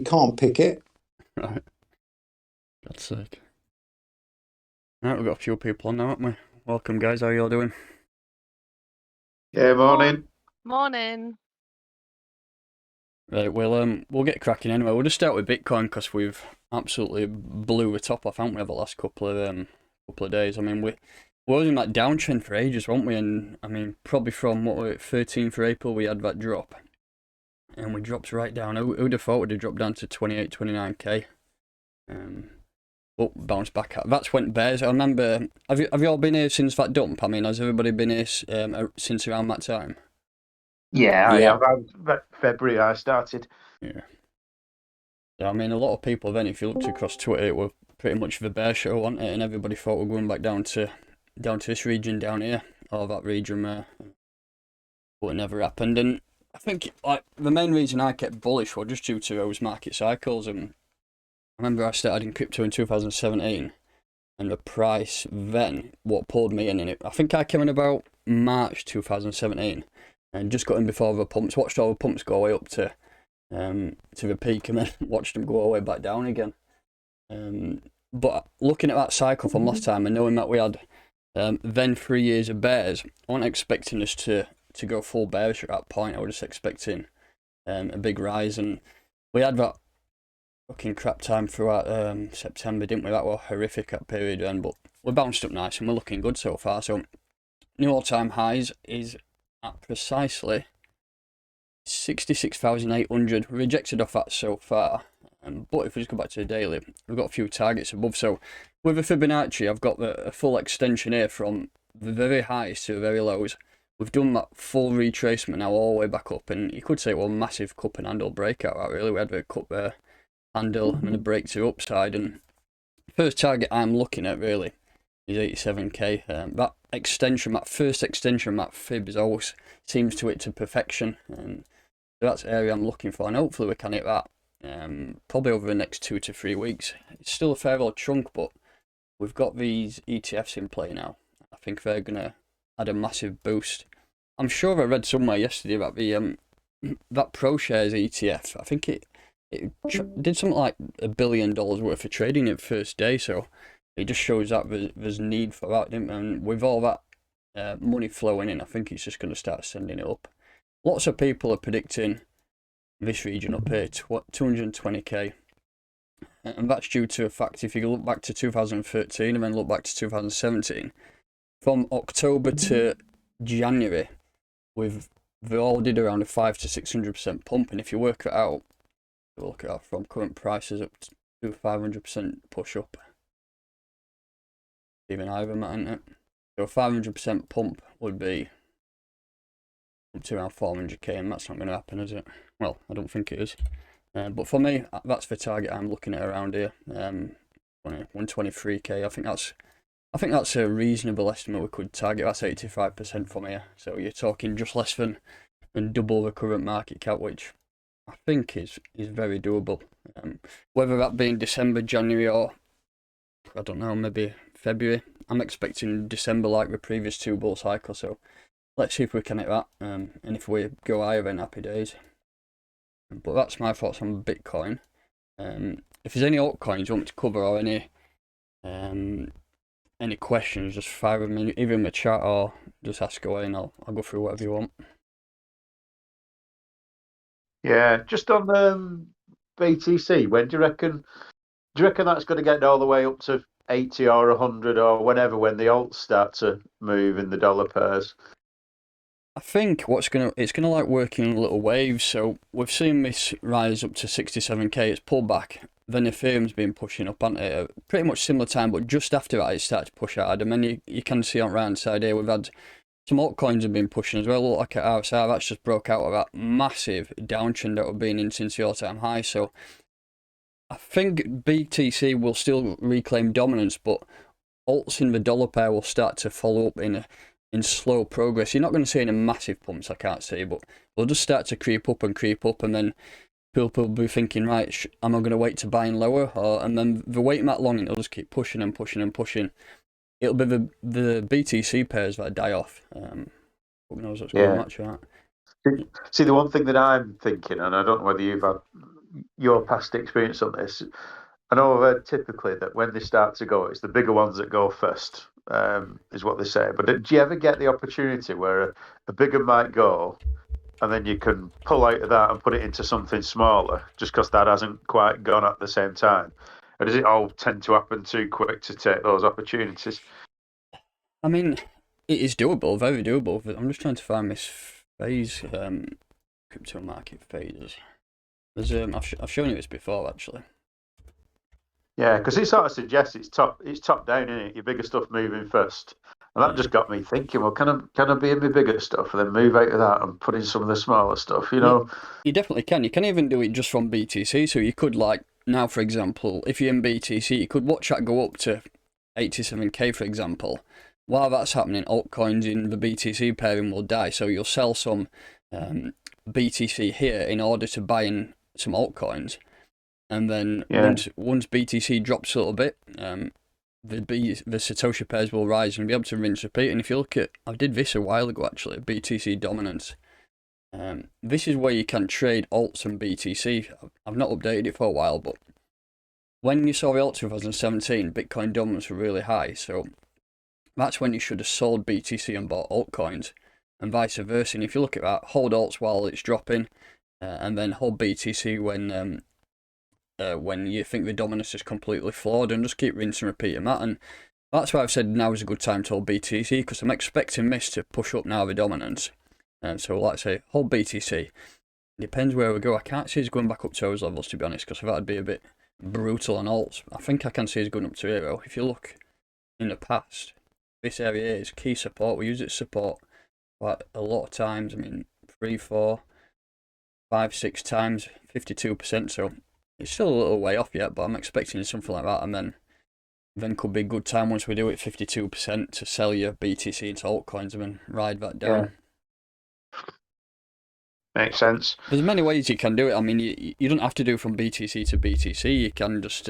can't pick it. Right. God's sake. Right, we've got a few people on now, haven't we? Welcome, guys. How are you all doing? Yeah, morning. Morning. Right, well, we'll get cracking anyway. We'll just start with Bitcoin because we've absolutely blew the top off, haven't we, over the last couple of days. I mean, we were in that downtrend for ages, weren't we? And I mean, probably from 13th of April, we had that drop, and we dropped right down. Who would have thought we'd have dropped down to 28, 29k? But bounced back out. That's went bears. I remember. Have you all been here since that dump? I mean, has everybody been here since around that time? Yeah, Yeah. around February I started. Yeah. Yeah, I mean, a lot of people then, if you looked across Twitter, it were pretty much the bear show, wasn't it? And everybody thought we're going back down to this region down here, or that region there. But it never happened. And I think like the main reason I kept bullish was just due to those market cycles. And I remember I started in crypto in 2017, and the price then, what pulled me in it, I think I came in about March 2017, and just got in before the pumps, watched all the pumps go away up to the peak, and then watched them go all the way back down again. But looking at that cycle from last time, and knowing that we had then 3 years of bears, I wasn't expecting us to go full bearish at that point. I was just expecting a big rise, and we had that fucking crap time throughout September, didn't we? That was horrific at period then, but we bounced up nice and we're looking good so far. So new all-time highs is at precisely 66,800. Rejected off that so far, but if we just go back to the daily, we've got a few targets above. So with the Fibonacci, I've got a full extension here from the very highs to the very lows. We've done that full retracement now all the way back up, and you could say it was a massive cup and handle breakout. Really, we had a cup there, handle, and a break to upside. And first target I'm looking at really is 87k. That extension, that first extension, that fib is always seems to it to perfection, and so that's the area I'm looking for, and hopefully we can hit that probably over the next 2 to 3 weeks. It's still a fair old chunk, but we've got these ETFs in play now. I think they're gonna add a massive boost. I'm sure I read somewhere yesterday about the that ProShares ETF. I think it did something like $1 billion worth of trading in first day, so it just shows that there's need for that, and with all that money flowing in, I think it's just going to start sending it up. Lots of people are predicting this region up here, 220k, and that's due to a fact. If you look back to 2013 and then look back to 2017, from October to January, they all did around a 500 to 600% pump, and if you work it out, look at that from current prices up to 500% push up. Even higher than that, isn't it? So a 500% pump would be up to around 400k, and that's not going to happen, is it? Well, I don't think it is. But for me, that's the target I'm looking at around here. 123k. I think that's a reasonable estimate we could target. That's 85% from here. So you're talking just less than double the current market cap, which I think is very doable. Whether that be in December, January, or I don't know, maybe February. I'm expecting December like the previous 2 bull cycles, so let's see if we can hit that. And if we go higher, then happy days. But that's my thoughts on Bitcoin. If there's any altcoins you want me to cover, or any questions, just fire them in, either in the chat or just ask away, and I'll go through whatever you want. Yeah, just on BTC, when do you reckon that's going to get all the way up to 80 or 100 or whenever, when the alts start to move in the dollar pairs? I think it's gonna like work in little waves. So we've seen this rise up to 67k. It's pulled back. Then Ethereum's been pushing up, hasn't it? Pretty much similar time, but just after that it started to push hard. And then you can see on the right hand side here we've had some altcoins have been pushing as well. Look like at RSI, that's just broke out of that massive downtrend that we've been in since the all-time high. So I think BTC will still reclaim dominance, but alts in the dollar pair will start to follow up in slow progress. You're not going to see any massive pumps, I can't say, but they'll just start to creep up, and then people will be thinking, right, am I going to wait to buy in lower? And then the waiting that long, and it'll just keep pushing and pushing and pushing. It'll be the BTC pairs that die off. Who knows what's going to match that? See, the one thing that I'm thinking, and I don't know whether you've had your past experience on this. I know I've heard typically that when they start to go, it's the bigger ones that go first, is what they say. But do you ever get the opportunity where a bigger might go, and then you can pull out of that and put it into something smaller, just because that hasn't quite gone at the same time? Or does it all tend to happen too quick to take those opportunities? I mean, it is doable, very doable. But I'm just trying to find this phase, crypto market phases. There's I've shown you this before actually. Yeah, because it sort of suggests it's top down, isn't it? Your bigger stuff moving first. And that just got me thinking, well, can I be in my bigger stuff and then move out of that and put in some of the smaller stuff, you know? You definitely can. You can even do it just from BTC. So you could, like, now, for example, if you're in BTC, you could watch that go up to 87k, for example. While that's happening, altcoins in the BTC pairing will die. So you'll sell some BTC here in order to buy in some altcoins. And then once BTC drops a little bit, the Satoshi pairs will rise and be able to rinse repeat. And if you look at, I did this a while ago actually, Btc Dominance. This is where you can trade alts and BTC. I've not updated it for a while, but when you saw the alt 2017, Bitcoin dominance were really high. So that's when you should have sold BTC and bought altcoins, and vice versa. And if you look at that, hold alts while it's dropping, and then hold BTC when you think the dominance is completely flawed, and just keep rinsing and repeating that. And that's why I've said now is a good time to hold BTC, because I'm expecting this to push up now the dominance. And so, like I say, hold BTC. Depends where we go. I can't see us going back up to those levels, to be honest, because that'd be a bit brutal on alts. I think I can see us going up to here, though. If you look in the past, this area is key support. We use it as support quite a lot of times. I mean, 3, 4, 5, 6 times, 52%. So it's still a little way off yet, but I'm expecting something like that. And then could be a good time once we do it 52% to sell your BTC into altcoins and then ride that down. Yeah. Makes sense. There's many ways you can do it. I mean, you don't have to do from BTC to BTC. You can just,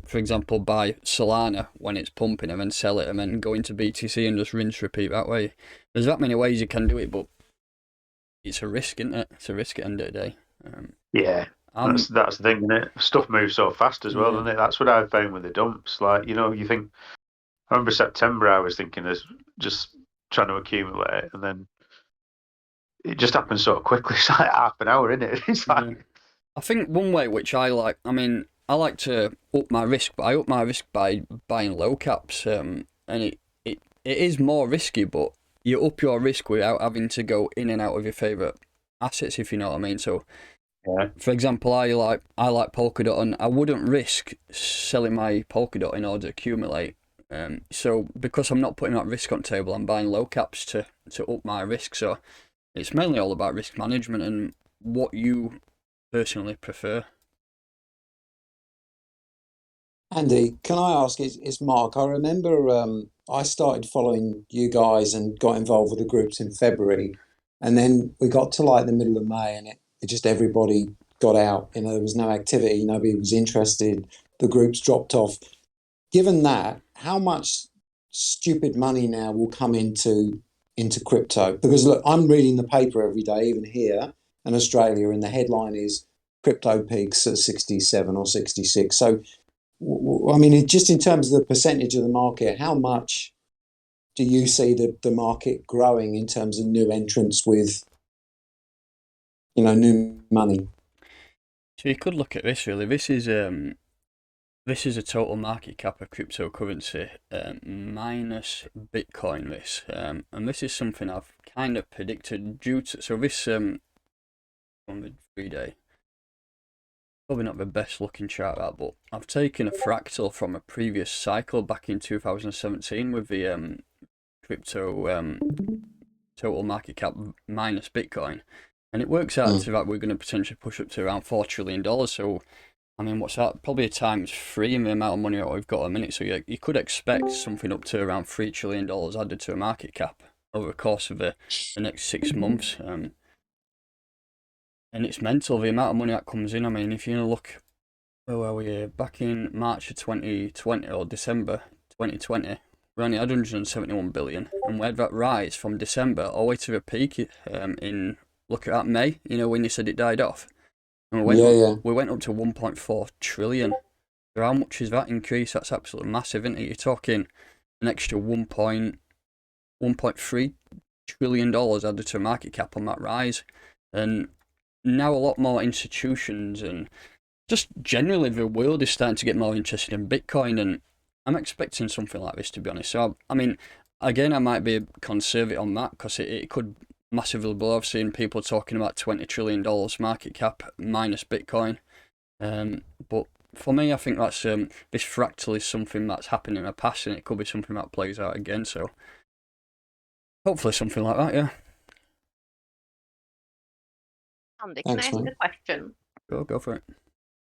for example, buy Solana when it's pumping and then sell it and then go into BTC and just rinse repeat that way. There's that many ways you can do it, but it's a risk, isn't it? It's a risk at the end of the day. Yeah, that's the thing, isn't it? Stuff moves so fast as well, doesn't it? That's what I've found with the dumps. Like, you know, you think, I remember September, I was thinking of just trying to accumulate, and then it just happens so quickly. It's like half an hour, isn't it? It's like... I think one way which I like, I mean, I like to up my risk, but I up my risk by buying low caps, and it is more risky, but you up your risk without having to go in and out of your favourite assets, if you know what I mean. So, for example, I like Polkadot, and I wouldn't risk selling my Polkadot in order to accumulate. So because I'm not putting that risk on the table, I'm buying low caps to up my risk. So it's mainly all about risk management and what you personally prefer. Andy, can I ask, it's Mark. I remember I started following you guys and got involved with the groups in February. And then we got to like the middle of May and it just everybody got out. You know, there was no activity. Nobody was interested. The groups dropped off. Given that, how much stupid money now will come into crypto? Because look, I'm reading the paper every day, even here in Australia, and the headline is crypto peaks at 67 or 66. So, I mean, just in terms of the percentage of the market, how much do you see the market growing in terms of new entrants with, you know, new money? So you could look at this really. This is a total market cap of cryptocurrency minus Bitcoin. And this is something I've kind of predicted due to. So this on the 3-day. Probably not the best looking chart that, but I've taken a fractal from a previous cycle back in 2017 with the crypto total market cap minus Bitcoin, and it works out to that we're going to potentially push up to around $4 trillion. So, I mean, what's that? Probably a ×3 in the amount of money that we've got at a minute. So you could expect something up to around $3 trillion added to a market cap over the course of the next 6 months. And it's mental, the amount of money that comes in. I mean, if you look, where were we? Back in March of 2020 or December 2020, we only had 171 billion, and we had that rise from December all the way to the peak in, look at that, May, you know, when you said it died off. And Yeah, yeah. we went up to 1.4 trillion. So how much is that increase? That's absolutely massive, isn't it? You're talking an extra 1.3 trillion dollars added to market cap on that rise. And now a lot more institutions and just generally the world is starting to get more interested in Bitcoin, and I'm expecting something like this, to be honest. So, I mean, again, I might be conservative on that because it could massively blow. I've seen people talking about $20 trillion market cap minus Bitcoin. But for me, I think that's this fractal is something that's happened in the past, and it could be something that plays out again. So, hopefully, something like that, yeah. Andy, can I Thanks, ask mate. a question? Go for it.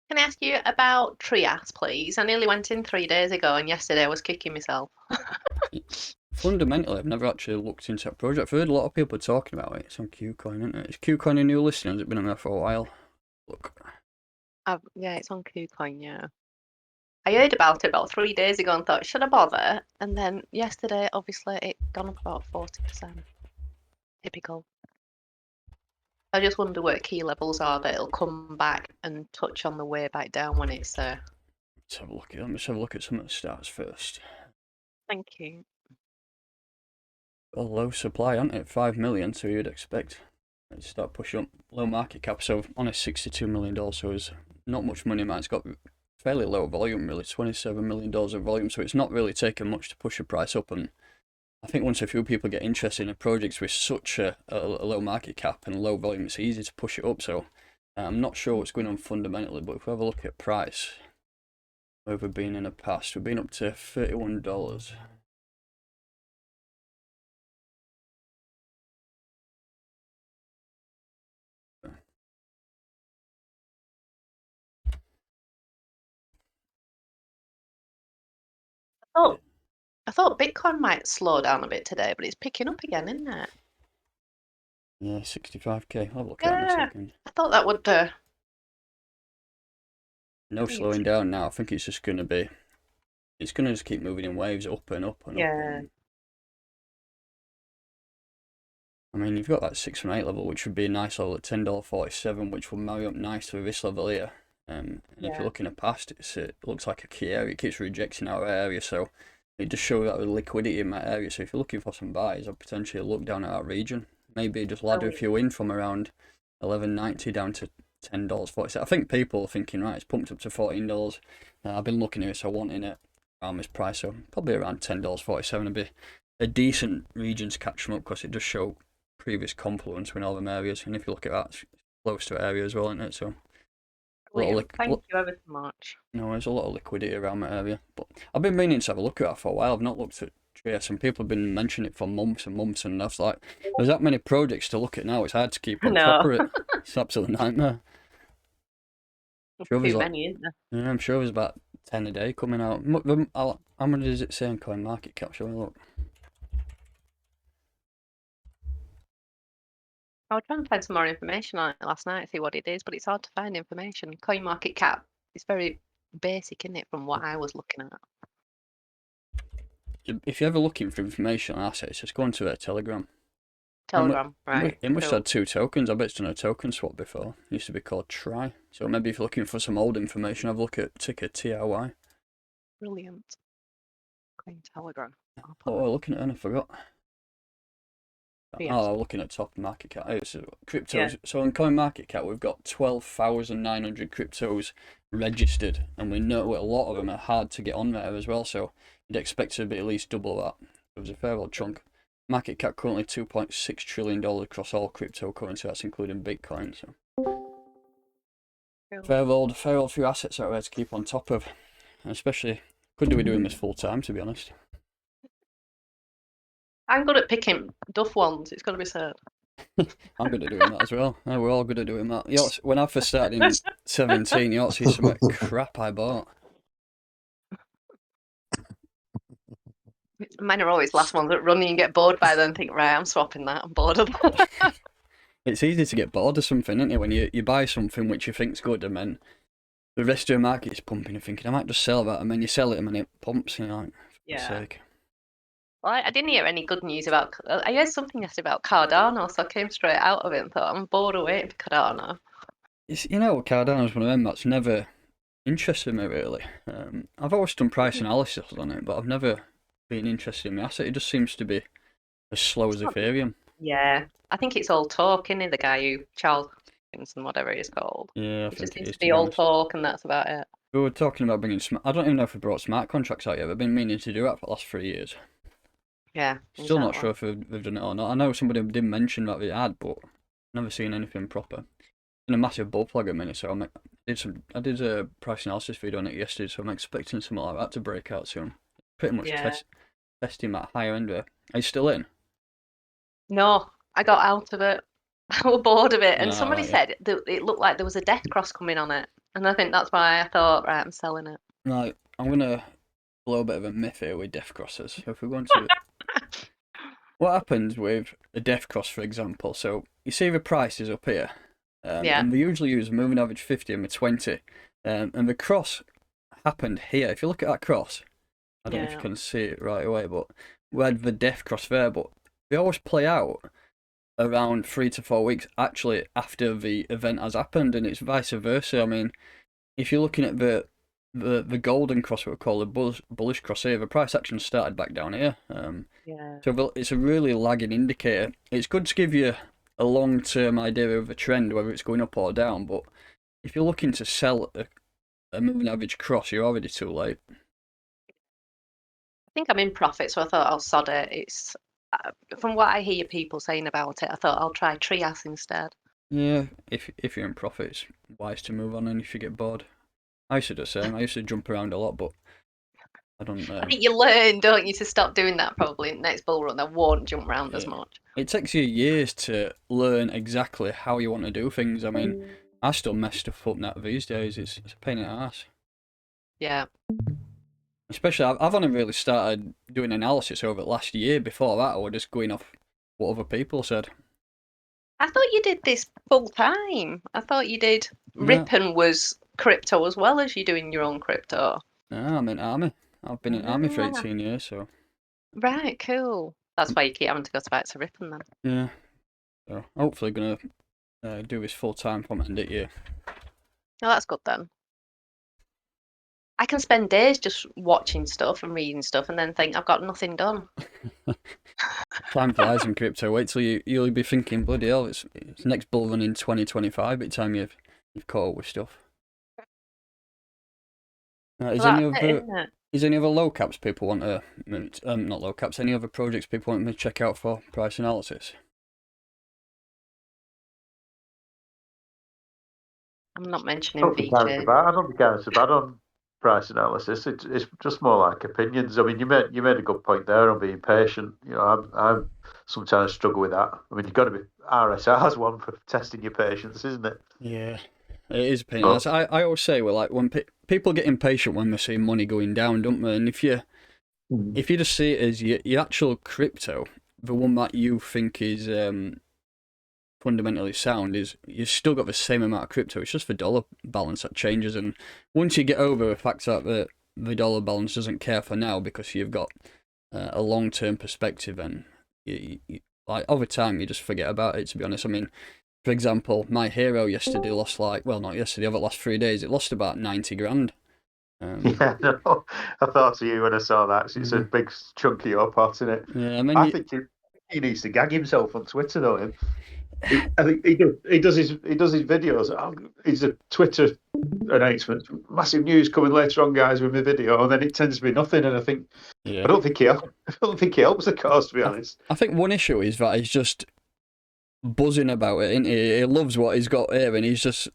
Can I ask you about Trias, please? I nearly went in 3 days ago, and yesterday I was kicking myself. Fundamentally, I've never actually looked into that project. I've heard a lot of people talking about it. It's on KuCoin, isn't it? Is KuCoin a new listing? Has it been on there for a while? Look. Yeah, it's on KuCoin, yeah. I heard about it about 3 days ago and thought, should I bother? And then yesterday, obviously, it gone up about 40%. Typical. I just wonder where key levels are that it'll come back and touch on the way back down when it's there. Let's have a look at some of the stats first. Thank you. A low supply, aren't it? 5 million, so you'd expect it to start pushing up. Low market cap, so on a $62 million, so it's not much money, man. It's got fairly low volume, really, $27 million of volume, so it's not really taken much to push the price up. And I think once a few people get interested in projects with such a low market cap and low volume, it's easy to push it up. So I'm not sure what's going on fundamentally, but if we have a look at price, where we've been in the past, we've been up to $31. I thought Bitcoin might slow down a bit today, but it's picking up again, isn't it? Yeah, 65k. I'll look at it in a Yeah, second. I thought that would. No slowing down now. I think it's just going to be. It's going to just keep moving in waves, up and up and up. Yeah. And, I mean, you've got that 618 level, which would be a nice level at $10.47, which will marry up nicely with this level here. And if you're looking at past, it looks like a key area. It keeps rejecting our area, so it just shows that with liquidity in that area. So if you're looking for some buys, I'd potentially look down at that region. Maybe just ladder a few in from around $11.90 down to $10.47. I think people are thinking, right, it's pumped up to $14. I've been looking at it, so wanting it around this price, so probably around $10.47 would be a decent region to catch them up because it does show previous confluence with all them areas, and if you look at that, it's close to area as well, isn't it? So Thank you ever so much. no, there's a lot of liquidity around that area. But I've been meaning to have a look at that for a while. I've not looked at Trias, and people have been mentioning it for months and months, and that's like there's that many projects to look at now. It's hard to keep on top of it. It's an absolute nightmare. Too many, isn't there? Yeah, I'm sure there's about 10 a day coming out. How many does it say in Coin Market Cap? Shall we look? I was trying to find some more information on it last night, see what it is, but it's hard to find information. Coin market cap is very basic, isn't it, from what I was looking at? If you're ever looking for information on assets, just go onto their Telegram. Right. It must have had 2 tokens. I bet it's done a token swap before. It used to be called Try. So maybe if you're looking for some old information, have a look at ticker TRY. Brilliant. Coin Telegram. Oh, we're looking at it, I forgot. Yes. Oh, looking at top market cap. It's cryptos. Yeah. So on Coin Market Cap, we've got 12,900 cryptos registered, and we know a lot of them are hard to get on there as well. So you'd expect to be at least double that. It was a fair old chunk. Market cap currently $2.6 trillion across all cryptocurrency. That's including Bitcoin. So fair old few assets out there to keep on top of, and especially couldn't be doing this full time, to be honest. I'm good at picking duff ones. It's got to be said. I'm good at doing that as well. Yeah, we're all good at doing that. When I first started in 17, you ought to see some crap I bought. Mine are always last ones that run and you get bored by them and think, right, I'm swapping that. I'm bored of that. It's easy to get bored of something, isn't it? When you buy something which you think's good, and then the rest of the market is pumping and thinking, I might just sell that, and then you sell it and then it pumps, and you're like, for God's sake. Well, I didn't hear any good news about. I heard something yesterday about Cardano, so I came straight out of it and thought, I'm bored of waiting for Cardano. it's, Cardano's one of them that's never interested me really. I've always done price analysis on it, but I've never been interested in the asset. It just seems to be as slow as Ethereum. Yeah, I think it's all talk, isn't it? The guy who Charles Hoskinson, whatever he's called. Yeah, I It just think it seems is, to to be be all honest. talk, and that's about it. We were talking about bringing I don't even know if we brought smart contracts out yet. We've been meaning to do that for the last 3 years. Yeah, Still not exactly. sure if we've done it or not. I know somebody did mention that they had, but never seen anything proper. In a massive bull plug at the minute, so I did a price analysis video on it yesterday, so I'm expecting something like that to break out soon. Pretty much Yeah. testing that higher end there. Are you still in? No, I got out of it. I was bored of it, and Ah, somebody right, yeah. said that it looked like there was a death cross coming on it, and I think that's why I thought, right, I'm selling it. Right, I'm gonna blow a bit of a myth here with death crosses. So if we go into what happens with a death cross, for example, so you see the price is up here, Yeah. and we usually use a moving average 50 and the 20, and the cross happened here. If you look at that cross, I don't know if you Yeah. can see it right away, but we had the death cross there, but they always play out around 3 to 4 weeks actually after the event has happened, and it's vice versa. I mean, if you're looking at the golden cross, what we call the bullish cross here, the price action started back down here. Yeah. So it's a really lagging indicator. It's good to give you a long-term idea of a trend, whether it's going up or down, but if you're looking to sell a moving average cross, you're already too late. I think I'm in profit, so I thought I'll sod it. It's from what I hear people saying about it, I thought I'll try Trias instead. Yeah, if you're in profit, it's wise to move on, and if you get bored. I used to do the same. I used to jump around a lot, but I don't. I think you learn, don't you, to stop doing that probably in the next bull run. I won't jump around as Yeah. much. It takes you years to learn exactly how you want to do things. I mean, I still mess stuff up now these days. It's a pain in the ass. Yeah. Especially, I've only really started doing analysis over the last year. Before that, I was just going off what other people said. I thought you did this full time. I thought you did No, Ripon was crypto as well as you doing your own crypto. no, I'm in army. I've been in army for Ah, 18 years, so right, cool. That's why you keep having to go back to Ripon then. yeah. So hopefully gonna do this full time from end of year. Oh, that's good then. I can spend days just watching stuff and reading stuff and then think I've got nothing done. Time flies in crypto. Wait till you'll be thinking, bloody hell, it's next bull run in 2025. By the time you've caught up with stuff. Is Well, any that's it, other isn't it? is any other low caps people want to not low caps? Any other projects people want me to check out for price analysis? I'm not I mentioning don't think I'm so VJ. bad. I don't think I'm so bad on price analysis. It's just more like opinions. I mean, you made a good point there on being patient. You know, I'm sometimes struggle with that. I mean, you've got to be RSR's one for testing your patience, isn't it? Yeah, it is a pain. But- I always say, well, like when people get impatient when they see money going down, don't they? And if you just see it as your actual crypto, the one that you think is fundamentally sound, is you've still got the same amount of crypto. It's just the dollar balance that changes, and once you get over the fact that the dollar balance doesn't care for now because you've got a long term perspective, and like over time you just forget about it. To be honest, I mean, for example, my hero yesterday lost not yesterday, over the last 3 days, it lost about 90 grand. Yeah, no, I thought of you when I saw that. It's a big chunk of your pot, isn't it? Yeah, I mean, I think he needs to gag himself on Twitter, though. I think he does his videos. He's a Twitter announcement. Massive news coming later on, guys, with my video, and then it tends to be nothing. And yeah. I don't think he helps the cause, to be honest. I think one issue is that he's just buzzing about it, isn't he? He loves what he's got here, and he's just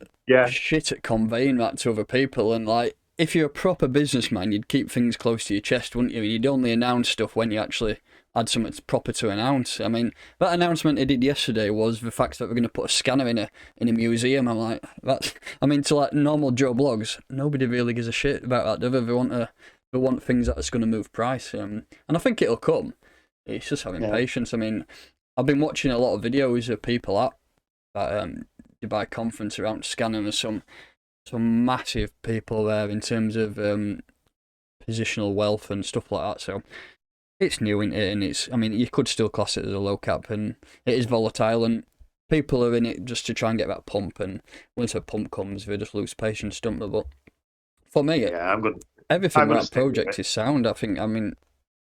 shit at conveying that to other people. And like, if you're a proper businessman, you'd keep things close to your chest, wouldn't you? You'd only announce stuff when you actually had something proper to announce. I mean, that announcement he did yesterday was the fact that we're going to put a scanner in a museum. I'm like, to like normal Joe blogs, nobody really gives a shit about that, do they? They want things that's going to move price, and I think it'll come. It's just having patience. I mean, I've been watching a lot of videos of people at that Dubai conference around scanning. There's some massive people there in terms of positional wealth and stuff like that. So it's new in it, and you could still class it as a low cap, and it is volatile. And people are in it just to try and get that pump, and once a pump comes, they just lose patience, don't they? But for me, Yeah, everything I'm about gonna that stick with project it. is sound. I mean,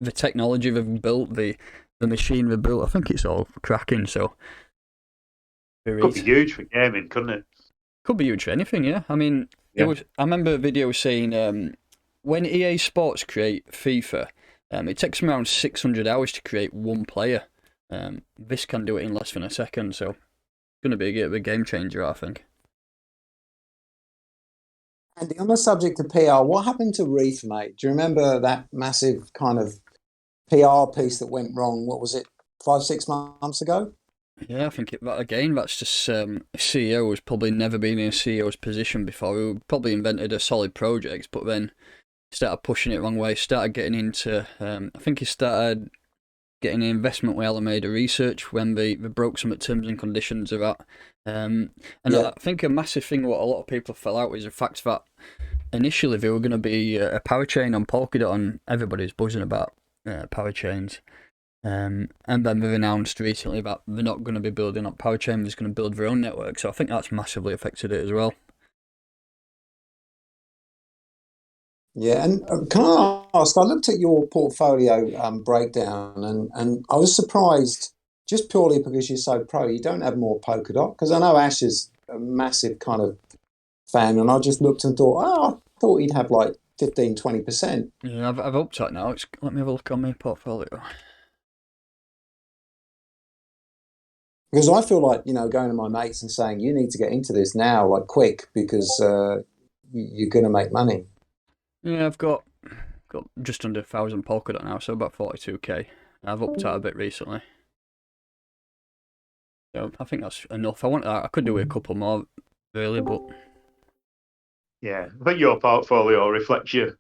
the technology they've built, the machine they've built, I think it's all cracking. So, Could be huge for gaming, couldn't it? could be huge for anything, yeah. I mean, Yeah. I remember a video saying when EA Sports create FIFA, it takes them around 600 hours to create one player. This can do it in less than a second, so it's going to be a game changer, I think. Andy, on the subject of PR, what happened to Reef, mate? Do you remember that massive kind of PR piece that went wrong? What was it, 5, 6 months ago? Yeah, I think that's just a CEO who's probably never been in a CEO's position before, who probably invented a solid project, but then started pushing it the wrong way, started getting into, I think he started getting an investment with Alameda Research when they broke some terms and conditions of that. And Yeah. I think a massive thing what a lot of people fell out was the fact that initially they were going to be a power chain on Polkadot, and everybody's buzzing about power chains. And then they've announced recently that they're not going to be building up power chain, they're just going to build their own network. So I think that's massively affected it as well. Yeah, and can I ask? I looked at your portfolio breakdown, and I was surprised just purely because you're so pro. You don't have more Polkadot because I know Ash is a massive kind of fan, and I just looked and thought, oh, I thought he'd have like 15, 20%. Yeah, I've upped that now. Let me have a look on my portfolio. Because I feel like, going to my mates and saying, you need to get into this now, like quick, because you're going to make money. Yeah, I've got just under 1,000 Polkadot now, so about 42k. I've upped that a bit recently. So I think that's enough. I could do with a couple more, really, but Yeah, I think your portfolio reflects you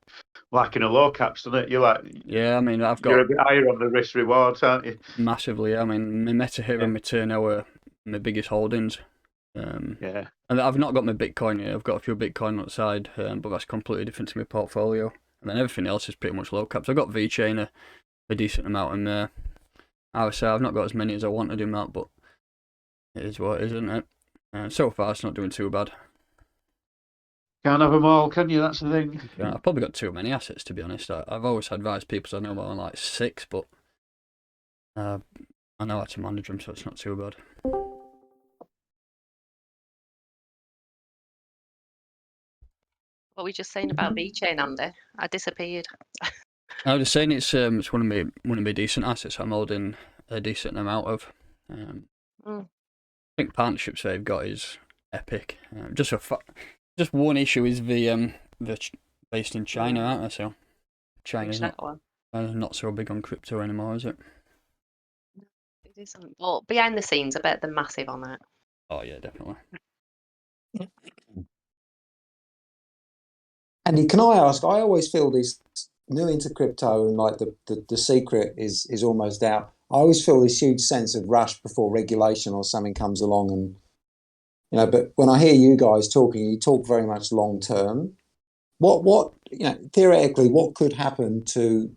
lacking a low caps, doesn't it? yeah, I mean, You're a bit higher on the risk rewards, aren't you? massively. I mean, my Meta and my Turno are my biggest holdings. Yeah. And I've not got my Bitcoin yet. I've got a few Bitcoin on the side, but that's completely different to my portfolio. And then everything else is pretty much low caps. I've got VeChain a decent amount in there. I would say I've not got as many as I wanted in that, but it is what it is, isn't it? So far, it's not doing too bad. Can't have them all, can you? That's the thing. I've probably got too many assets, to be honest. I've always advised people to know more than like 6, but I know how to manage them, so it's not too bad. What were you just saying about VeChain, Andy? I disappeared. I was just saying it's one of my decent assets. I'm holding a decent amount of. I think partnerships they've got is epic. Just one issue is they're based in China, aren't they? So China's not so big on crypto anymore, is it? It isn't. But behind the scenes, I bet they're massive on it. Oh yeah, definitely. Andy, can I ask? I always feel this new into crypto and like the secret is almost out. I always feel this huge sense of rush before regulation or something comes along, and but when I hear you guys talking, you talk very much long term. What theoretically, what could happen to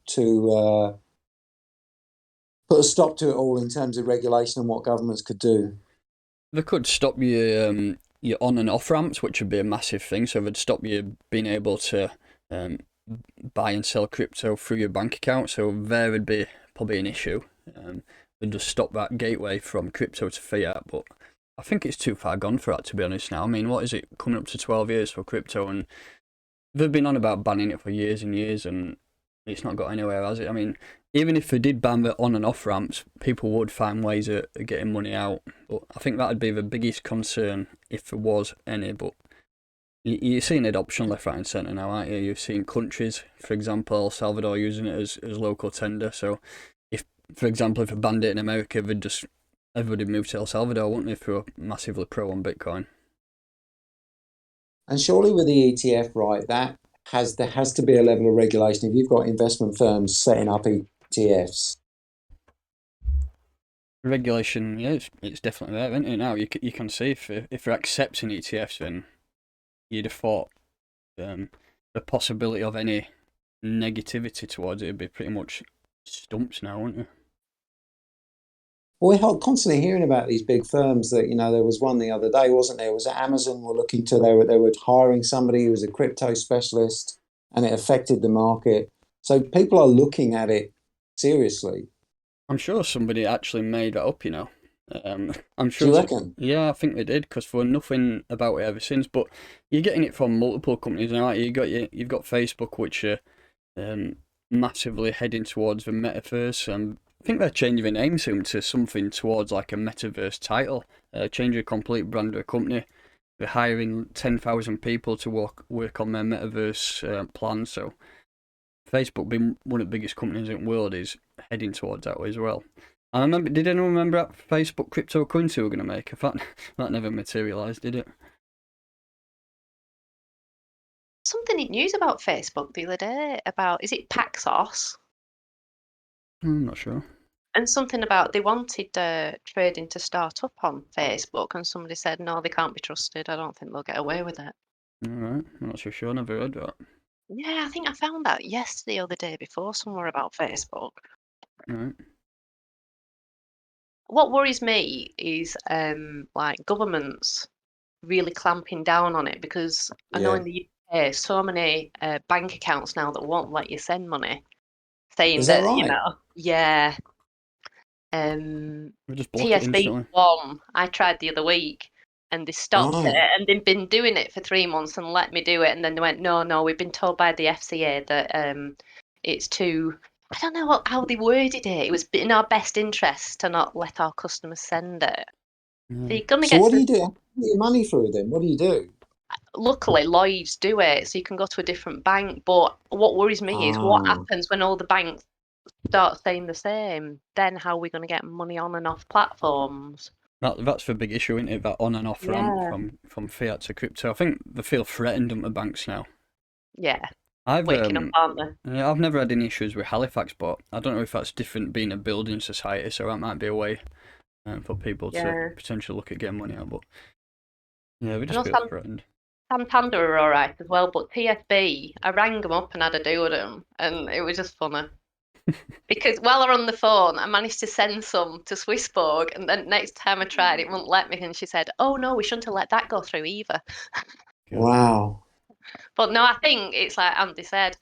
put a stop to it all in terms of regulation and what governments could do? They could stop your on and off ramps, which would be a massive thing. So they'd stop you being able to buy and sell crypto through your bank account. So there would be probably an issue. They'd just stop that gateway from crypto to fiat. But I think it's too far gone for that, to be honest now. I mean, what is it, coming up to 12 years for crypto? And they've been on about banning it for years and years, and it's not got anywhere, has it? I mean, even if they did ban the on and off ramps, people would find ways of getting money out. But I think that would be the biggest concern if there was any. But you're seeing adoption left, right, and centre now, aren't you? You've seen countries, for example, El Salvador using it as local tender. So, for example, if they banned it in America, everybody move to El Salvador, wouldn't they? If they were massively pro on Bitcoin. And surely with the ETF, right, there has to be a level of regulation. If you've got investment firms setting up ETFs, Regulation, yeah, it's definitely there, isn't it? Now you can see if they're accepting ETFs, then you'd have thought the possibility of any negativity towards it would be pretty much stumped now, wouldn't it? Well, we're constantly hearing about these big firms that, there was one the other day, wasn't there? Was it Amazon were looking to, they were hiring somebody who was a crypto specialist and it affected the market. So people are looking at it seriously. I'm sure somebody actually made that up, I'm Do sure, you reckon? yeah, I think they did, because there was nothing about it ever since. But you're getting it from multiple companies now. You've got Facebook, which are massively heading towards the metaverse. I think they're changing the name soon to something towards like a metaverse title. Changing a complete brand of a company. They're hiring 10,000 people to work on their metaverse plan. So Facebook, being one of the biggest companies in the world, is heading towards that way as well. I remember. Did anyone remember that Facebook cryptocurrency we were going to make? In fact, that never materialised, did it? Something in news about Facebook the other day about, is it Paxos? I'm not sure. And something about they wanted trading to start up on Facebook, and somebody said no, they can't be trusted. I don't think they'll get away with it. All right, I'm not so sure. Never heard that. Yeah, I think I found out yesterday or the day before somewhere about Facebook. All right. What worries me is like governments really clamping down on it, because I know Yeah. in the UK so many bank accounts now that won't let you send money, saying Is that that right? yeah. We just block it TSB instantly. one I tried the other week, and they stopped it, Right. and they've been doing it for 3 months and let me do it, and then they went, no, we've been told by the FCA that it's too. I don't know how they worded it. It was in our best interest to not let our customers send it. So Yeah. you're gonna So get what do to. you do? How do you get your money through then? What do you do? Luckily, Lloyd's do it, so you can go to a different bank. But what worries me is what Ah, happens when all the banks start saying the same. Then how are we going to get money on and off platforms? That's the big issue, isn't it? That on and off ramp Yeah, from fiat to crypto. I think they feel threatened at the banks now. yeah, I've waking up, aren't they? yeah, I've never had any issues with Halifax, but I don't know if that's different being a building society, so that might be a way for people to Yeah. potentially look at getting money out. But yeah, we I just know feel threatened. Santander are all right as well, but TSB, I rang them up and had a do with them, and it was just funny. Because while I were on the phone, I managed to send some to Swissborg, and then next time I tried, it wouldn't let me, and she said, "Oh no, we shouldn't have let that go through either." God. wow. But no, I think it's like Andy said.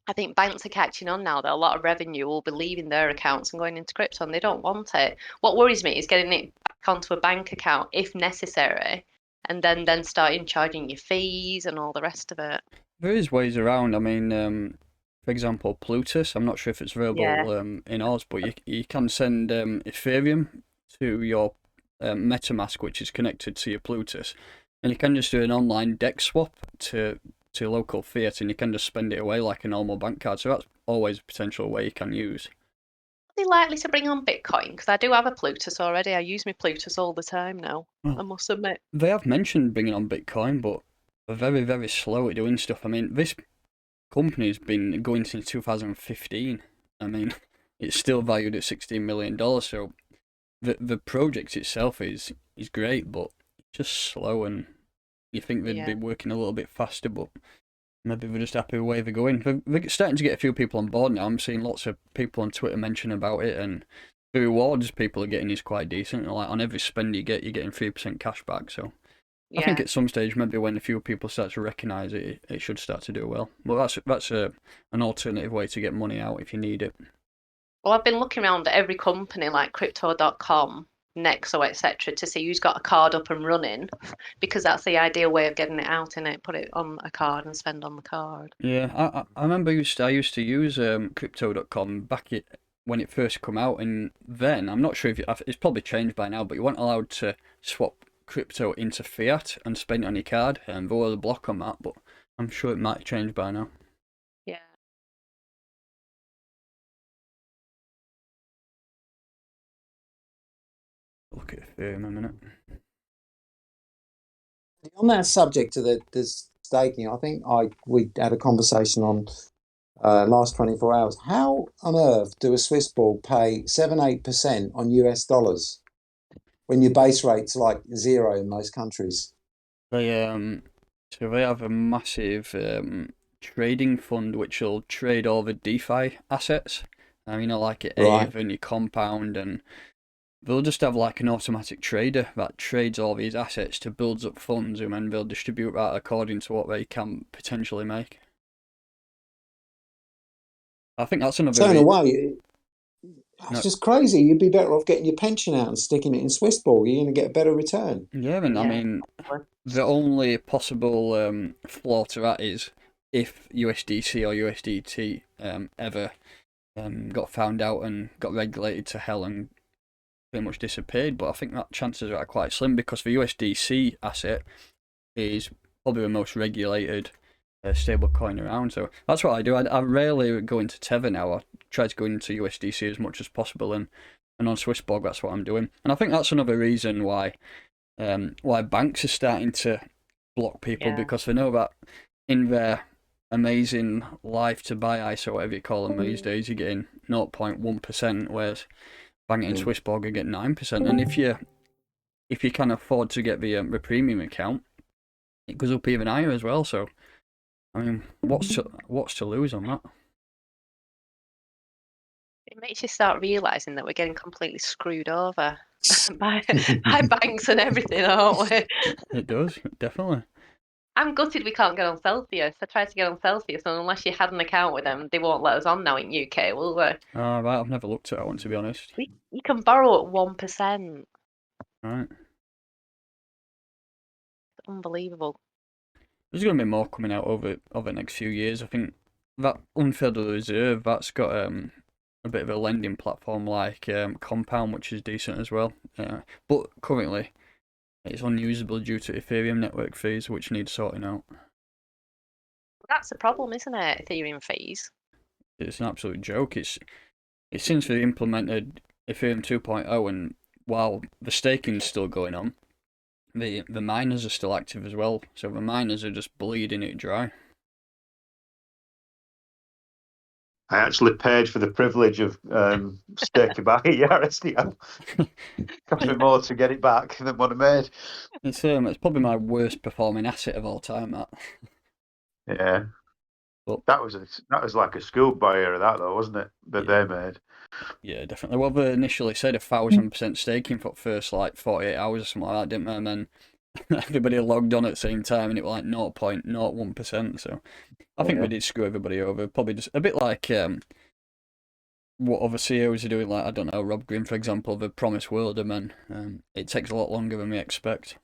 I think banks are catching on now that a lot of revenue will be leaving their accounts and going into crypto, and they don't want it. What worries me is getting it back onto a bank account if necessary, and then starting charging you fees and all the rest of it. There is ways around. I mean, for example, Plutus. I'm not sure if it's Yeah, available in Oz, but you can send Ethereum to your MetaMask, which is connected to your Plutus, and you can just do an online DEX swap to local fiat, and you can just spend it away like a normal bank card. So that's always a potential way you can use. are they likely to bring on Bitcoin? Because I do have a Plutus already. I use my Plutus all the time now, I Well, must admit. they have mentioned bringing on Bitcoin, but they're very, very slow at doing stuff. I mean, this company's been going since 2015. I mean, it's still valued at $16 million. So the project itself is great, but it's just slow, and you think they'd Yeah. be working a little bit faster, but maybe they're just happy with where they're going. They're starting to get a few people on board now. I'm seeing lots of people on Twitter mention about it, and the rewards people are getting is quite decent. Like on every spend you get, you're getting 3% cash back. So I think Yeah. at some stage, maybe when a few people start to recognise it, it should start to do well. But that's an alternative way to get money out if you need it. Well, I've been looking around at every company like crypto.com, Nexo, etc., to see who's got a card up and running, because that's the ideal way of getting it out in it. Put it on a card and spend on the card. Yeah, I remember I used to use crypto.com when it first come out, and then I'm not sure if it's probably changed by now, but you weren't allowed to swap crypto into fiat and spend it on your card, and there was a block on that, but I'm sure it might have changed by now. Yeah. Look at Ethereum a minute. On that subject of the staking, I think we had a conversation on last 24 hours. How on earth do a Swiss ball pay 7-8% on US dollars when your base rate's like zero in most countries? They so they have a massive trading fund which will trade all the DeFi assets. Like your Right. Aave and your Compound, and they'll just have like an automatic trader that trades all these assets to build up funds, and then they'll distribute that according to what they can potentially make. I think that's another So in a reason. way, No, it's just crazy. You'd be better off getting your pension out and sticking it in Swiss ball. You're going to get a better return. yeah, and I Yeah. mean, the only possible flaw to that is if USDC or USDT ever got found out and got regulated to hell and pretty much disappeared. But I think that chances are quite slim because the USDC asset is probably the most regulated stable coin around. So that's what I do. I rarely go into Tether now. I try to go into USDC as much as possible, and on Swissborg that's what I'm doing. And I think that's another reason why banks are starting to block people, Yeah. because they know that in their amazing life to buy ISO, whatever you call them these days, you're getting 0.1%, whereas banking in Swissborg are getting 9%. And if you can afford to get the premium account, it goes up even higher as well. So I mean, what's to lose on that? It makes you start realising that we're getting completely screwed over by banks and everything, aren't we? It does, definitely. I'm gutted we can't get on Celsius. I tried to get on Celsius, and unless you had an account with them, they won't let us on now in UK, will they? Right, I've never looked at that one, to be honest. You can borrow at 1%. Right. Unbelievable. There's going to be more coming out over the next few years. I think that Unfederal Reserve, that's got a bit of a lending platform like Compound, which is decent as well. But currently, it's unusable due to Ethereum network fees, which need sorting out. That's the problem, isn't it? Ethereum fees. It's an absolute joke. It's since they implemented Ethereum 2.0, and while the staking's still going on, the miners are still active as well. So the miners are just bleeding it dry. I actually paid for the privilege of staking back at USDO. Cost me more to get it back than what I made. It's probably my worst performing asset of all time. That. Yeah. But That was like a schoolboy error, that though, wasn't it? That Yeah. they made. yeah, definitely. Well, they initially said 1,000% staking for the first like 48 hours or something like that, didn't they? And then everybody logged on at the same time, and it was like 0.01%. So I think Yeah. we did screw everybody over. Probably just a bit like what other CEOs are doing, like, I don't know, Rob Green, for example, the Promised World, and then it takes a lot longer than we expect.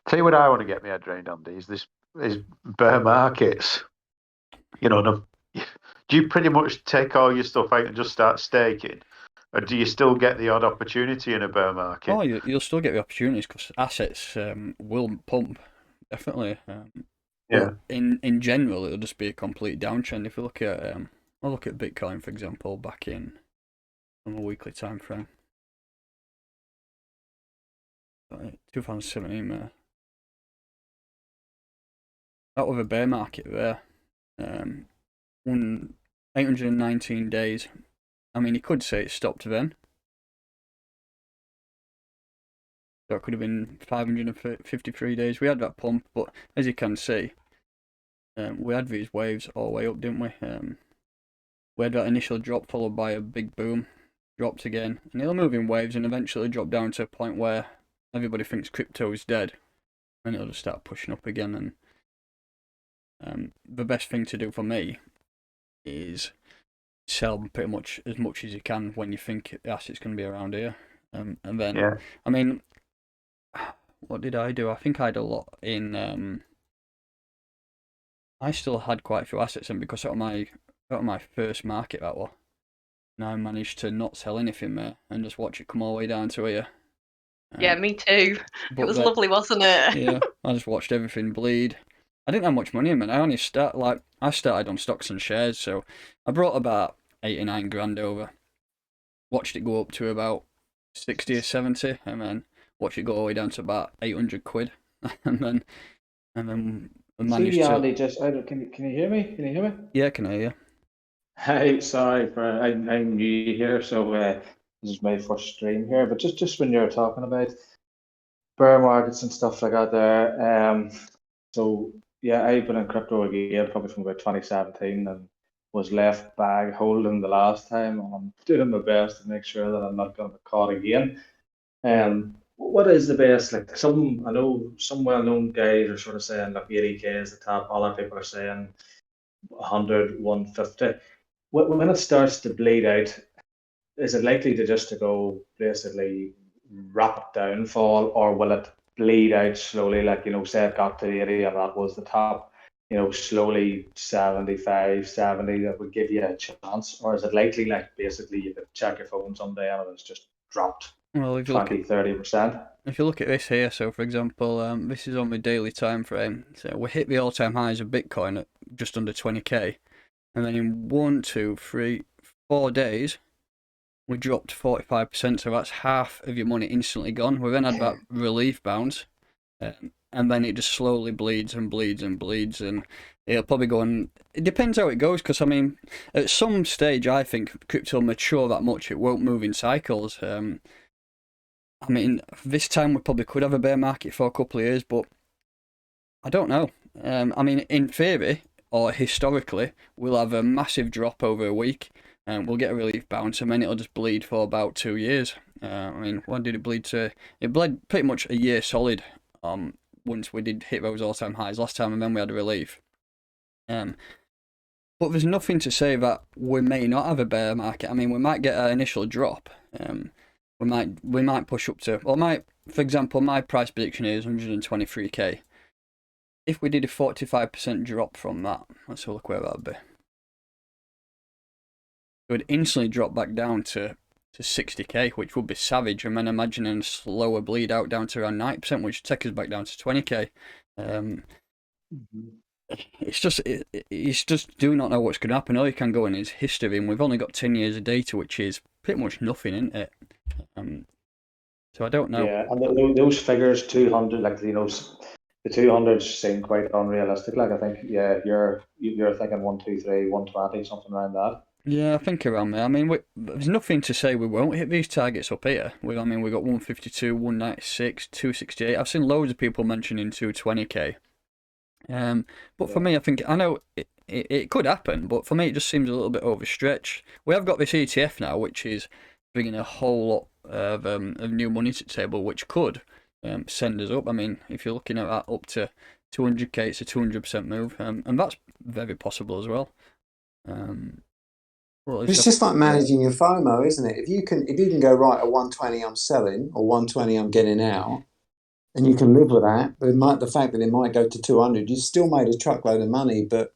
Tell you what I want to get my head around, Andy, is bear markets. You know, do you pretty much take all your stuff out and just start staking? Or do you still get the odd opportunity in a bear market? Oh, you'll still get the opportunities because assets will pump, definitely. Yeah. But in general, it'll just be a complete downtrend. If you look at I'll look at Bitcoin, for example, back in on a weekly time frame. 2017, that was a bear market there. 819 days. I mean, you could say it stopped then. So it could have been 553 days. We had that pump, but as you can see, we had these waves all the way up, didn't we? We had that initial drop followed by a big boom, dropped again, and it'll move in waves and eventually drop down to a point where everybody thinks crypto is dead, and it'll just start pushing up again. And the best thing to do for me is sell pretty much as you can when you think the asset's going to be around here. And then, Yeah. I mean, what did I do? I think I had a lot in. I still had quite a few assets, and because out of my first market that was, and I managed to not sell anything there and just watch it come all the way down to here. Yeah, me too. But It was then, lovely, wasn't it? yeah, I just watched everything bleed. I didn't have much money in it. I started on stocks and shares, so I brought about 89 grand over. Watched it go up to about 60 or 70, and then watched it go all the way down to about 800 quid, and then I managed See, to. Andy, can you hear me? Can you hear me? Yeah, can I hear you? Hey, sorry I'm new here, so this is my first stream here. But just when you're talking about bear markets and stuff like that, so yeah, I've been in crypto again probably from about 2017, and was left bag holding the last time, and I'm doing my best to make sure that I'm not going to be caught again. What is the best? Like I know some well-known guys are sort of saying like 80k is the top. Other people are saying 100, 150. When it starts to bleed out, is it likely to go basically rapid downfall, or will it bleed out slowly? Like, say it got to the 80 and that was the top, slowly 75, 70, that would give you a chance? Or is it likely, like, basically you could check your phone someday and it's just dropped Well, if you 20, 30%? If you look at this here, so for example, this is on my daily time frame. So we hit the all-time highs of Bitcoin at just under 20k, and then in 1, 2, 3, 4 days, we dropped 45%. So that's half of your money instantly gone. We then had that relief bounce, and then it just slowly bleeds and bleeds and bleeds, and it'll probably go on. It depends how it goes, because I mean, at some stage, I think crypto will mature that much it won't move in cycles. I mean, this time we probably could have a bear market for a couple of years, but I don't know. I mean, in theory, or historically, we'll have a massive drop over a week, and we'll get a relief bounce, and then it'll just bleed for about 2 years. I mean, when did it bleed to? It bled pretty much a year solid once we did hit those all-time highs last time, and then we had a relief. But there's nothing to say that we may not have a bear market. I mean, we might get an initial drop. We might push up to, for example, my price prediction is 123k. If we did a 45% drop from that, let's have a look where that would be. It would instantly drop back down to 60k, which would be savage. And then imagining a slower bleed out down to around 90%, which would take us back down to 20k. It's just do not know what's going to happen. All you can go in is history, and we've only got 10 years of data, which is pretty much nothing, isn't it? So I don't know. Yeah, and those figures, 200, like, the 200s seem quite unrealistic. Like, I think, yeah, you're thinking 123, 120, something around that. Yeah, I think around there. I mean, there's nothing to say we won't hit these targets up here. We got 152, 196, 268. I've seen loads of people mentioning 220k. But for me, I think, I know it could happen, but for me, it just seems a little bit overstretched. We have got this ETF now, which is bringing a whole lot of new money to the table, which could send us up. I mean, if you're looking at that up to 200k, it's a 200% move, and that's very possible as well. It's just like managing your FOMO, isn't it? If you can go, right, at 120 I'm selling, or 120 I'm getting out, and you can live with that, but the fact that it might go to 200, you still made a truckload of money, but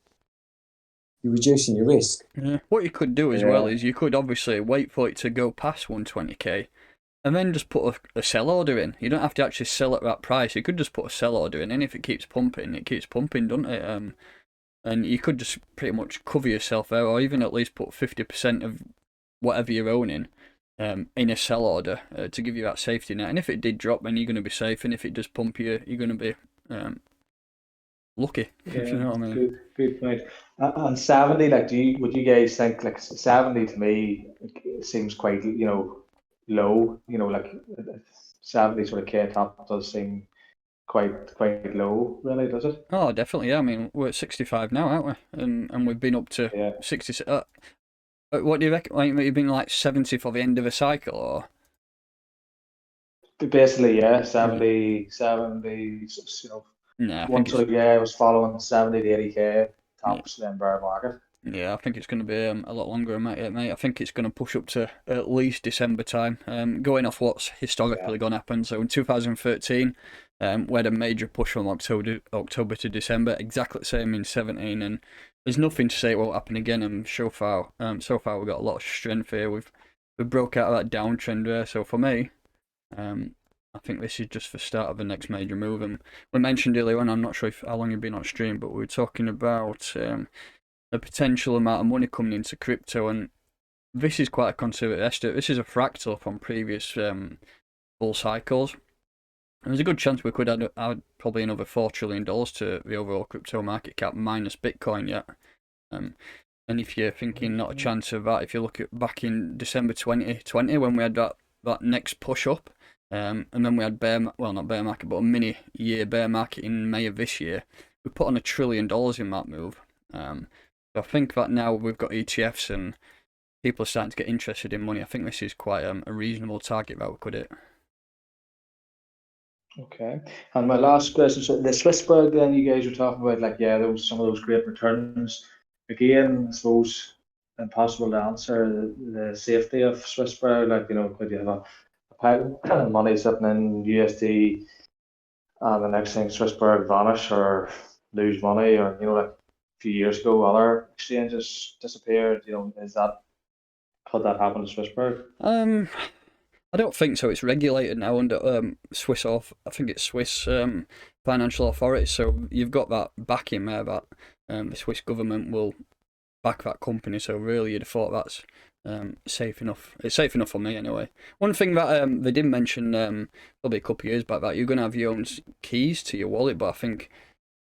you're reducing your risk. Yeah. What you could do as well is you could obviously wait for it to go past 120k, and then just put a sell order in. You don't have to actually sell at that price. You could just put a sell order in, and if it keeps pumping, it keeps pumping, doesn't it? And you could just pretty much cover yourself there, or even at least put 50% of whatever you're owning in a sell order to give you that safety net. And if it did drop, then you're going to be safe. And if it does pump you, you're going to be lucky. Yeah, if you know what I mean. Good point. And 70, like, would you guys think, like, 70 to me seems quite, low, like 70 sort of K top does seem quite low, really, does it? Oh, definitely. Yeah. I mean, we're at 65 now, aren't we? And we've been up to 60. What do you reckon? Like, you've been like 70 for the end of a cycle, or? Basically, yeah, 70, Nah, I was following 70 to 80k tops then bear market. Yeah, I think it's going to be a lot longer, mate. I think it's going to push up to at least December time. Going off what's historically going to happen. So in 2013, we had a major push from October to December, exactly the same in 17, and there's nothing to say it won't happen again. And so far we've got a lot of strength here. We broke out of that downtrend there. So for me, I think this is just the start of the next major move. And we mentioned earlier on, I'm not sure how long you've been on stream, but we were talking about a potential amount of money coming into crypto, and this is quite a conservative estimate. This is a fractal from previous bull cycles. And there's a good chance we could add probably another $4 trillion to the overall crypto market cap minus Bitcoin yet. And if you're thinking not a chance of that, if you look at back in December 2020 when we had that next push up, and then we had not bear market, but a mini year bear market in May of this year, we put on $1 trillion in that move. I think that now we've got ETFs and people are starting to get interested in money. I think this is quite a reasonable target that we could hit. Okay. And my last question, so the Swissberg then you guys were talking about, like, yeah, those some of those great returns. Again, I suppose impossible to answer the safety of Swissberg. Like, could you have a pile of money sitting in USD and the next thing Swissberg vanish or lose money, or like a few years ago other exchanges disappeared, could that happen to Swissberg? I don't think so. It's regulated now under I think it's Swiss financial authority. So you've got that backing there that the Swiss government will back that company. So really, you'd have thought that's safe enough. It's safe enough for me anyway. One thing that they did mention probably a couple of years back, that you're gonna have your own keys to your wallet, but I think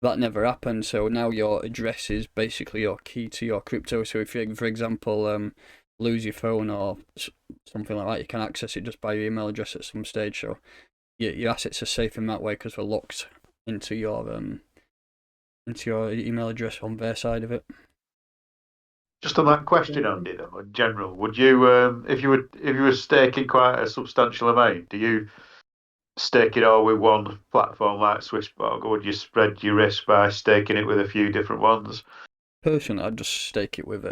that never happened. So now your address is basically your key to your crypto. So if you, for example, lose your phone or something like that, you can access it just by your email address at some stage. So your assets are safe in that way because they're locked into your email address on their side of it. Just on that question, Andy, though, in general, would you, if you were staking quite a substantial amount, do you stake it all with one platform like Swissborg, or would you spread your risk by staking it with a few different ones? Personally, I'd just stake it with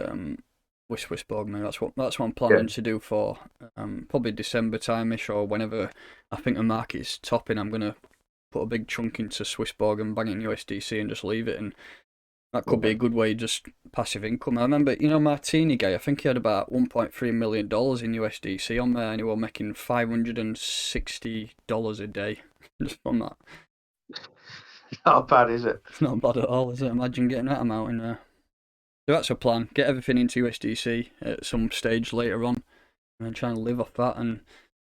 Swissborg. Man, that's what I'm planning to do for probably December time-ish, or whenever I think the market is topping. I'm gonna put a big chunk into Swissborg and bang it in USDC and just leave it, and that could be a good way, just passive income. I remember, Martini guy, I think he had about $1.3 million in USDC on there, and he was making $560 a day just from that. Not bad, is it? It's not bad at all, is it? Imagine getting that amount in there. So that's a plan. Get everything into USDC at some stage later on, and then try and live off that. And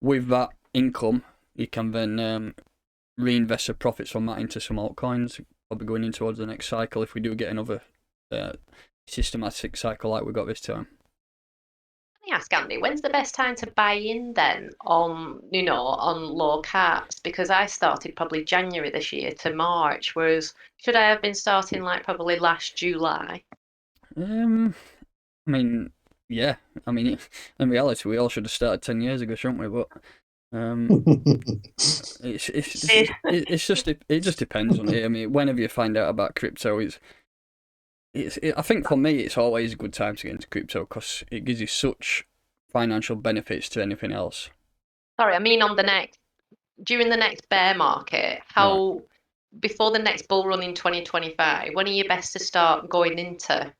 with that income, you can then reinvest the profits from that into some altcoins. Probably going in towards the next cycle if we do get another systematic cycle like we got this time. Let me ask Andy, when's the best time to buy in then on low caps? Because I started probably January this year to March, whereas should I have been starting like probably last July? I mean, yeah. I mean, in reality, we all should have started 10 years ago, shouldn't we? But it just depends on it. I mean, whenever you find out about crypto, I think for me, it's always a good time to get into crypto because it gives you such financial benefits to anything else. Sorry, I mean during the next bear market, before the next bull run in 2025, when are you best to start going into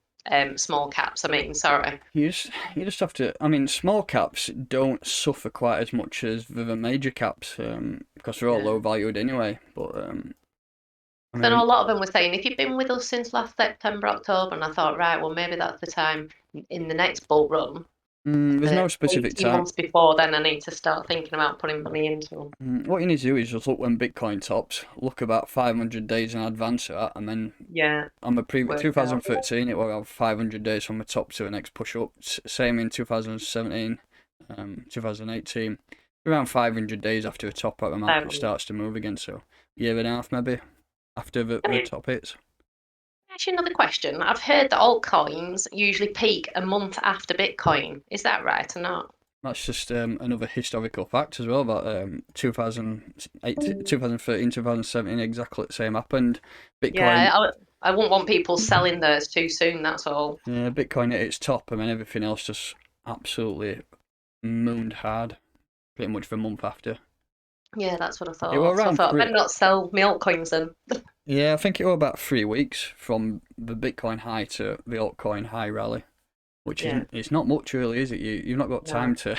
small caps? I mean, sorry. You just have to. I mean, small caps don't suffer quite as much as the major caps because they're all low valued anyway. But I know a lot of them were saying, if you've been with us since last September, October, and I thought, right, well, maybe that's the time in the next bull run. There's no specific 18 time. months before then, I need to start thinking about putting money into them. What you need to do is just look when Bitcoin tops, look about 500 days in advance of that, and then on the previous 2013, it will have 500 days from the top to the next push up. Same in 2017, 2018, around 500 days after the top, the market starts to move again. So year and a half maybe after the top hits. Actually, another question. I've heard that altcoins usually peak a month after Bitcoin. Is that right or not? That's just another historical fact as well, that 2013, 2017, exactly the same happened. Bitcoin. Yeah, I wouldn't want people selling theirs too soon, that's all. Yeah, Bitcoin at its top, and then everything else just absolutely mooned hard, pretty much the month after. Yeah, that's what I thought. It was around I better not sell my altcoins then. Yeah, I think it was about 3 weeks from the Bitcoin high to the altcoin high rally, which it's not much really, is it? You've not got time to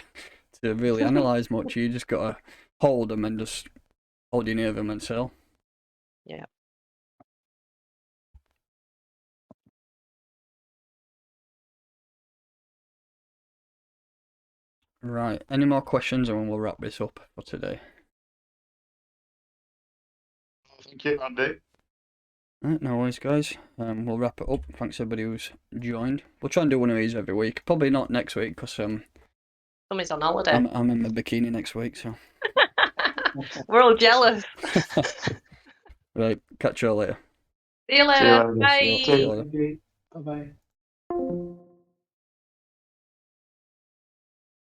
really analyse much. You just got to hold them and just hold you near them and sell. Yeah. Right. Any more questions, and we'll wrap this up for today. Thank you, Andy. Right, no worries, guys. We'll wrap it up. Thanks everybody who's joined. We'll try and do one of these every week. Probably not next week because somebody's on holiday. I'm in my bikini next week, so we're all jealous. Right, catch you all later. See you later. Bye. Bye. Bye bye.